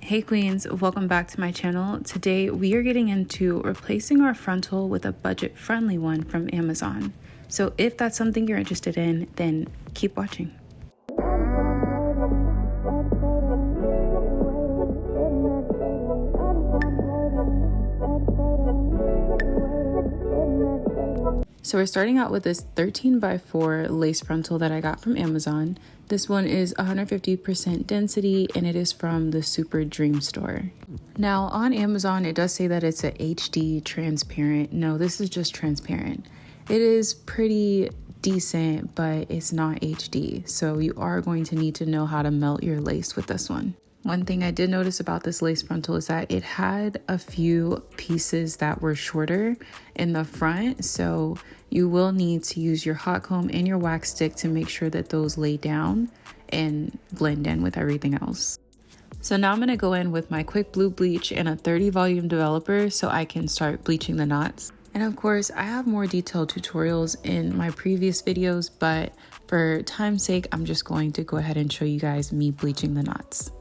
Hey queens, welcome back to my channel. Today we are getting into replacing our frontal with a budget-friendly one from Amazon. So if that's something you're interested in, then keep watching. So we're starting out with this 13x4 lace frontal that I got from Amazon. This one is 150% density and it is from the Super Dream store. Now on Amazon, it does say that it's a HD transparent. No, this is just transparent. It is pretty decent, but it's not HD. So you are going to need to know how to melt your lace with this one. One thing I did notice about this lace frontal is that it had a few pieces that were shorter in the front. So you will need to use your hot comb and your wax stick to make sure that those lay down and blend in with everything else. So now I'm going to go in with my quick blue bleach and a 30 volume developer so I can start bleaching the knots. And of course, I have more detailed tutorials in my previous videos, but for time's sake, I'm just going to go ahead and show you guys me bleaching the knots.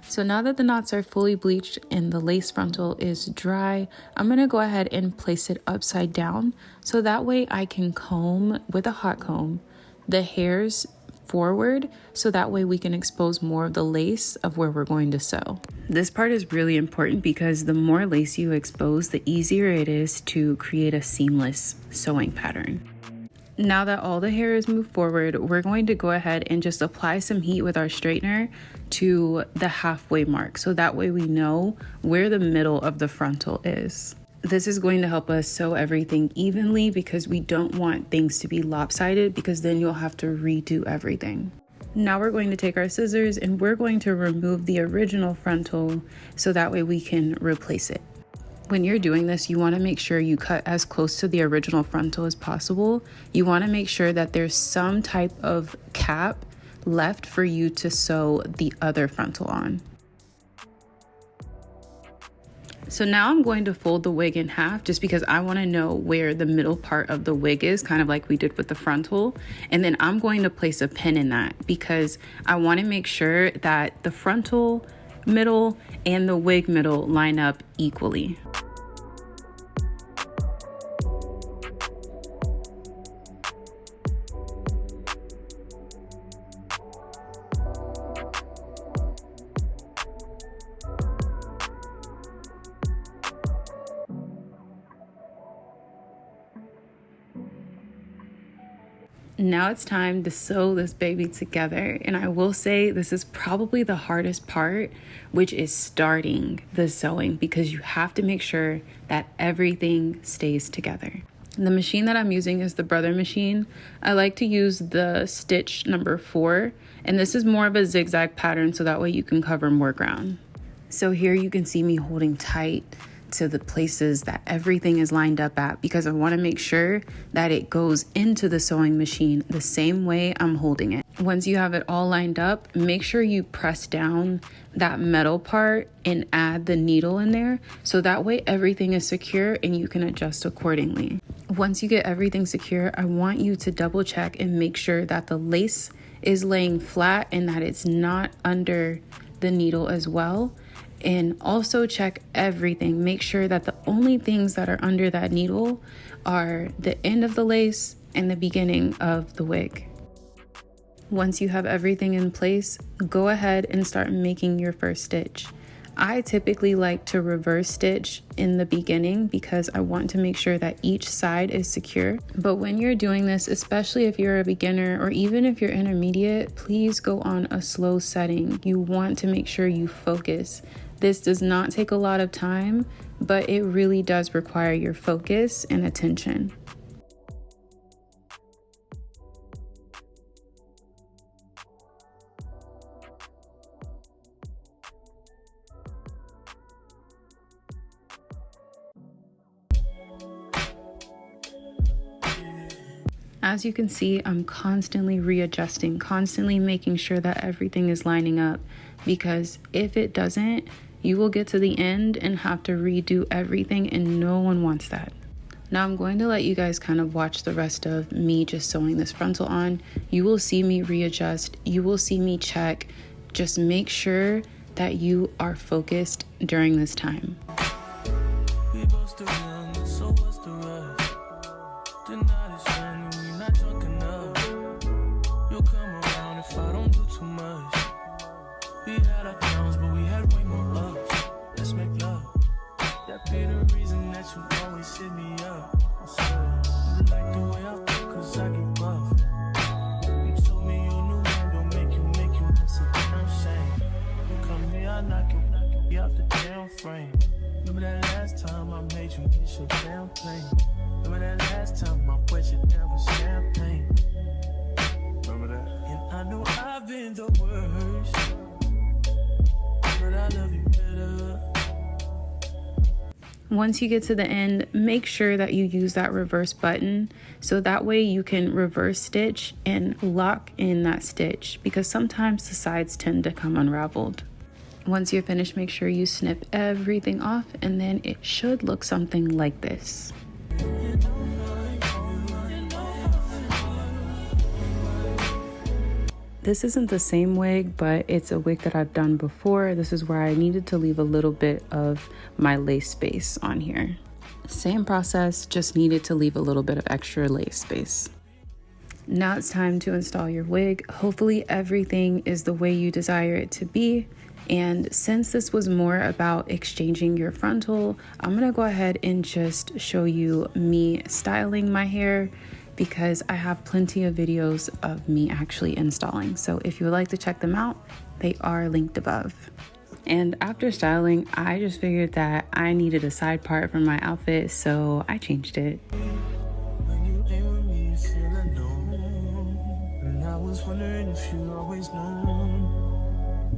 So now that the knots are fully bleached and the lace frontal is dry, I'm going to go ahead and place it upside down so that way I can comb with a hot comb the hairs forward so that way we can expose more of the lace of where we're going to sew. This part is really important because the more lace you expose, the easier it is to create a seamless sewing pattern. Now that all the hair is moved forward, we're going to go ahead and just apply some heat with our straightener to the halfway mark. So that way we know where the middle of the frontal is. This is going to help us sew everything evenly because we don't want things to be lopsided because then you'll have to redo everything. Now we're going to take our scissors and we're going to remove the original frontal so that way we can replace it. When you're doing this, you want to make sure you cut as close to the original frontal as possible. You want to make sure that there's some type of cap left for you to sew the other frontal on. So now I'm going to fold the wig in half just because I want to know where the middle part of the wig is, kind of like we did with the frontal. And then I'm going to place a pin in that because I want to make sure that the frontal middle and the wig middle line up equally. Now it's time to sew this baby together, and I will say this is probably the hardest part, which is starting the sewing because you have to make sure that everything stays together. The machine that I'm using is the Brother machine. I like to use the stitch number 4, and this is more of a zigzag pattern so that way you can cover more ground. So here you can see me holding tight to the places that everything is lined up at because I want to make sure that it goes into the sewing machine the same way I'm holding it. Once you have it all lined up, make sure you press down that metal part and add the needle in there so that way everything is secure and you can adjust accordingly. Once you get everything secure, I want you to double check and make sure that the lace is laying flat and that it's not under the needle as well. And also check everything. Make sure that the only things that are under that needle are the end of the lace and the beginning of the wig. Once you have everything in place, go ahead and start making your first stitch. I typically like to reverse stitch in the beginning because I want to make sure that each side is secure. But when you're doing this, especially if you're a beginner or even if you're intermediate, please go on a slow setting. You want to make sure you focus. This does not take a lot of time, but it really does require your focus and attention. As you can see, I'm constantly readjusting, constantly making sure that everything is lining up, because if it doesn't, you will get to the end and have to redo everything, and no one wants that. Now I'm going to let you guys kind of watch the rest of me just sewing this frontal on. You will see me readjust, you will see me check. Just make sure that you are focused during this time. We both still young, so what's the rush? The night is young and we not drunk enough. You'll come around if I don't do too much. We had our downs, but we had way more ups. Let's make love. That be the reason that you always hit me up. I swear, you like the way I feel, cause I get buff. You told me your new man gon' make you miss a damn shame. You come here, I knock you off the damn frame. Remember that last time I made you miss your damn plane? Remember that last time I wet your down with champagne? Remember that? And I know I've been the worst, but I love you better. Once you get to the end, make sure that you use that reverse button, so that way you can reverse stitch and lock in that stitch, because sometimes the sides tend to come unraveled. Once you're finished, make sure you snip everything off, and then it should look something like this. This isn't the same wig, but it's a wig that I've done before. This is where I needed to leave a little bit of my lace space on here. Same process, just needed to leave a little bit of extra lace space. Now it's time to install your wig. Hopefully everything is the way you desire it to be. And since this was more about exchanging your frontal, I'm gonna go ahead and just show you me styling my hair, because I have plenty of videos of me actually installing. So if you would like to check them out, they are linked above. And after styling, I just figured that I needed a side part for my outfit, so I changed it. When you ain't with me, you feel alone. And I was wondering if you always know.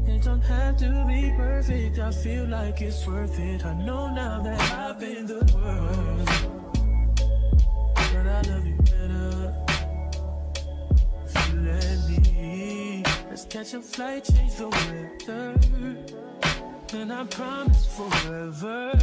It don't have to be perfect, I feel like it's worth it. I know now that I've been the worst, but I love you better if you let me. Let's catch a flight, change the weather, and I promise forever.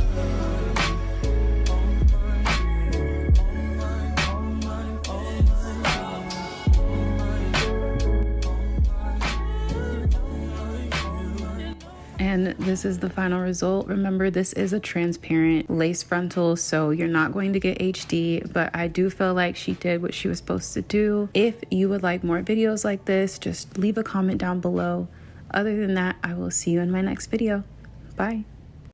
And this is the final result. Remember, this is a transparent lace frontal, so you're not going to get HD, but I do feel like she did what she was supposed to do. If you would like more videos like this, just leave a comment down below. Other than that, I will see you in my next video. Bye.